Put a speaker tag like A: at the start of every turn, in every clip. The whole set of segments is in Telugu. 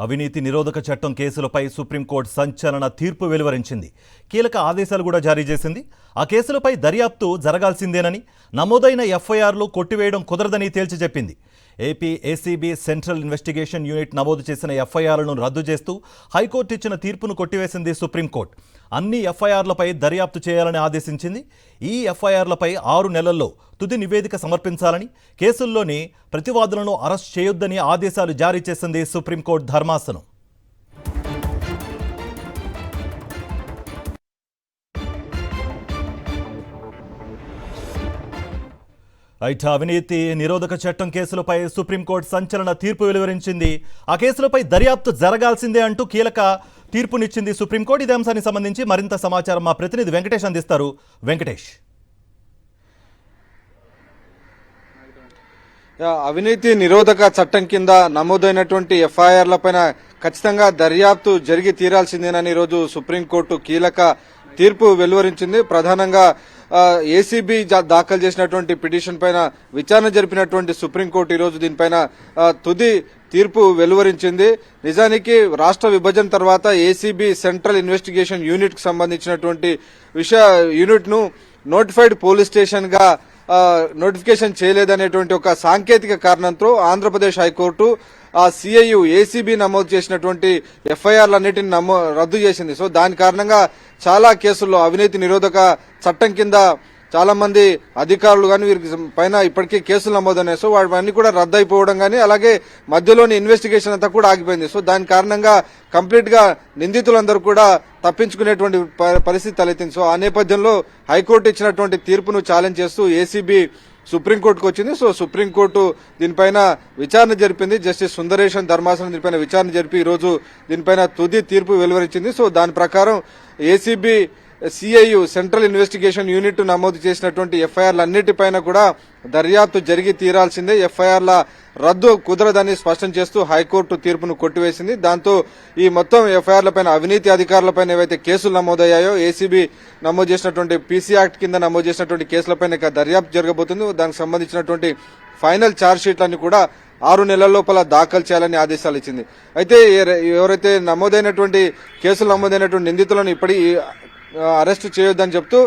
A: అవినీతి నిరోధక చట్టం కేసులపై సుప్రీంకోర్టు సంచలన తీర్పు వెలువరించింది. కీలక ఆదేశాలు కూడా జారీ చేసింది. ఆ కేసులపై దర్యాప్తు జరగాల్సిందేనని, నమోదైన ఎఫ్ఐఆర్లు కొట్టివేయడం కుదరదని తేల్చి చెప్పింది. AP ACB central investigation unit నమోదు చేసిన ఎఫ్ఐఆర్లను రద్దు చేస్తూ హైకోర్టు ఇచ్చిన తీర్పును కొట్టివేసింది సుప్రీంకోర్టు. అన్ని ఎఫ్ఐఆర్లపై దర్యాప్తు చేయాలని ఆదేశించింది. ఈ ఎఫ్ఐఆర్లపై 6 నెలల్లో తుది నివేదిక సమర్పించాలని, కేసుల్లోని ప్రతివాదులను అరెస్ట్ చేయొద్దని ఆదేశాలు జారీ చేసింది సుప్రీంకోర్టు ధర్మాసనం. అయితే అవినీతి నిరోధక చట్టం కేసులపై సుప్రీంకోర్టు సంచలన తీర్పు వెలువరించింది. ఆ కేసులపై దర్యాప్తు జరగాల్సిందే అంటూ కీలక తీర్పునిచ్చింది సుప్రీంకోర్టు. ఇదే అంశానికి సంబంధించి మరింత సమాచారం మా ప్రతినిధి వెంకటేష్ అందిస్తారు. వెంకటేష్,
B: అవినీతి నిరోధక చట్టం కింద నమోదైనటువంటి ఎఫ్ఐఆర్లపైన ఖచ్చితంగా దర్యాప్తు జరిగి తీరాల్సిందేనని ఈరోజు సుప్రీంకోర్టు కీలక తీర్పు వెలువరించింది. ప్రధానంగా ఏసీబీ దాఖలు చేసినటువంటి పిటిషన్ పైన విచారణ జరిపినటువంటి సుప్రీంకోర్టు ఈరోజు దీనిపైన తుది తీర్పు వెలువరించింది. నిజానికి రాష్ట్ర విభజన తర్వాత ఏసీబీ సెంట్రల్ ఇన్వెస్టిగేషన్ యూనిట్ కు సంబంధించినటువంటి యూనిట్ ను నోటిఫైడ్ పోలీస్ స్టేషన్ గా నోటిఫికేషన్ చేయలేదనేటువంటి ఒక సాంకేతిక కారణంతో ఆంధ్రప్రదేశ్ హైకోర్టు ఆ సిఐయు ఏసీబీ నమోదు చేసినటువంటి ఎఫ్ఐఆర్లన్నిటిని రద్దు చేసింది. సో దాని కారణంగా చాలా కేసుల్లో అవినీతి నిరోధక చట్టం కింద చాలా మంది అధికారులు కానీ వీరికి పైన ఇప్పటికే కేసులు నమోదైనాయి. సో వాటివన్నీ కూడా రద్దు అయిపోవడం కానీ, అలాగే మధ్యలోని ఇన్వెస్టిగేషన్ అంతా కూడా ఆగిపోయింది. సో దాని కారణంగా కంప్లీట్ గా నిందితులందరూ కూడా తప్పించుకునేటువంటి పరిస్థితి తలెత్తింది. సో ఆ నేపథ్యంలో హైకోర్టు ఇచ్చినటువంటి తీర్పును ఛాలెంజ్ చేస్తూ ఏసీబీ సుప్రీంకోర్టుకు వచ్చింది. సో సుప్రీంకోర్టు దీనిపైన విచారణ జరిపింది. జస్టిస్ సుందరేశన్ ధర్మాసనం దీనిపైన విచారణ జరిపి ఈరోజు దీనిపైన తుది తీర్పు వెలువరించింది. సో దాని ప్రకారం ACB CIU central investigation unit నమోదు చేసినటువంటి ఎఫ్ఐఆర్లన్నిటిపైన కూడా దర్యాప్తు జరిగి తీరాల్సిందే, ఎఫ్ఐఆర్ల రద్దు కుదరదని స్పష్టం చేస్తూ హైకోర్టు తీర్పును కొట్టివేసింది. దాంతో ఈ మొత్తం ఎఫ్ఐఆర్లపైన అవినీతి అధికారులపైన ఏవైతే కేసులు నమోదయ్యాయో, ఏసీబీ నమోదు చేసినటువంటి పీసీ యాక్ట్ కింద నమోదు చేసినటువంటి కేసులపైన దర్యాప్తు జరగబోతుంది. దానికి సంబంధించినటువంటి ఫైనల్ ఛార్జ్ షీట్లన్నీ కూడా 6 నెలల లోపల దాఖలు చేయాలని ఆదేశాలు ఇచ్చింది. అయితే ఎవరైతే కేసులు నమోదైనటువంటి నిందితులను ఇప్పటికీ అరెస్టు చేయొద్దని చెప్తూ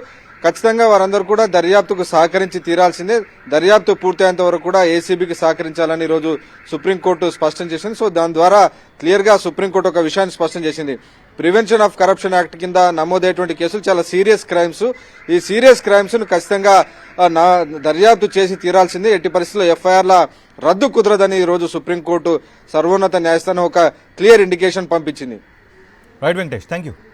B: ఖచ్చితంగా వారందరూ కూడా దర్యాప్తుకు సహకరించి తీరాల్సిందే, దర్యాప్తు పూర్తయ్యేంత వరకు కూడా ఏసీబీకి సహకరించాలని ఈరోజు సుప్రీంకోర్టు స్పష్టం చేసింది. సో దాని ద్వారా క్లియర్ గా సుప్రీంకోర్టు ఒక విషయాన్ని స్పష్టం చేసింది. ప్రివెన్షన్ ఆఫ్ కరప్షన్ యాక్ట్ కింద నమోదయ్యేటువంటి కేసులు చాలా సీరియస్ క్రైమ్స్. ఈ సీరియస్ క్రైమ్స్ ను ఖచ్చితంగా దర్యాప్తు చేసి తీరాల్సిందే, ఎట్టి పరిస్థితుల్లో ఎఫ్ఐఆర్ల రద్దు కుదరదని ఈ రోజు సుప్రీంకోర్టు సర్వోన్నత న్యాయస్థానం ఒక క్లియర్ ఇండికేషన్ పంపించింది.
A: Right Venkatesh, thank you.